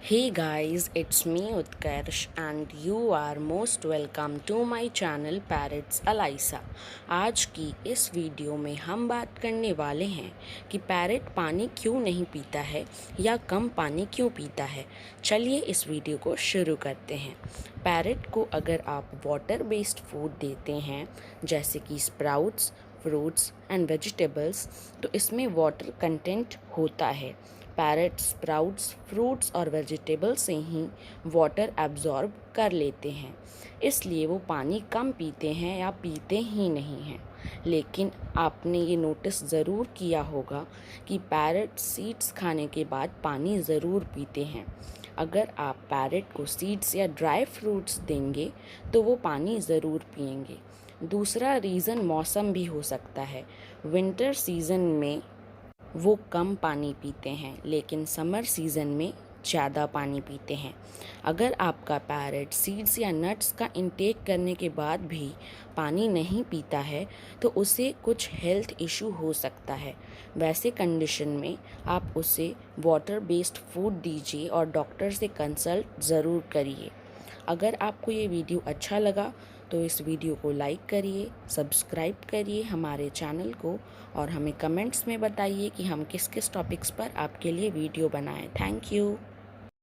Hey guys, it's me Utkarsh and you are most welcome to my channel Parrots Alyssa। आज की इस video में हम बात करने वाले हैं कि पैरट पानी क्यों नहीं पीता है या कम पानी क्यों पीता है। चलिए इस वीडियो को शुरू करते हैं। पैरट को अगर आप वाटर बेस्ड फूड देते हैं जैसे कि स्प्राउट्स, फ्रूट्स एंड वेजिटेबल्स, तो इसमें वाटर कंटेंट होता है। पैरट स्प्राउट्स, फ्रूट्स और वेजिटेबल से ही वाटर एब्जॉर्ब कर लेते हैं, इसलिए वो पानी कम पीते हैं या पीते ही नहीं हैं। लेकिन आपने ये नोटिस ज़रूर किया होगा कि पैरट सीड्स खाने के बाद पानी ज़रूर पीते हैं। अगर आप पैरट को सीड्स या ड्राई फ्रूट्स देंगे तो वो पानी ज़रूर पिएंगे। दूसरा रीज़न मौसम भी हो सकता है। विंटर सीज़न में वो कम पानी पीते हैं लेकिन समर सीज़न में ज़्यादा पानी पीते हैं। अगर आपका पैरट सीड्स या नट्स का इंटेक करने के बाद भी पानी नहीं पीता है तो उसे कुछ हेल्थ इशू हो सकता है। वैसे कंडीशन में आप उसे वाटर बेस्ड फूड दीजिए और डॉक्टर से कंसल्ट ज़रूर करिए। अगर आपको ये वीडियो अच्छा लगा तो इस वीडियो को लाइक करिए, सब्सक्राइब करिए हमारे चैनल को और हमें कमेंट्स में बताइए कि हम किस किस टॉपिक्स पर आपके लिए वीडियो बनाएं। Thank you.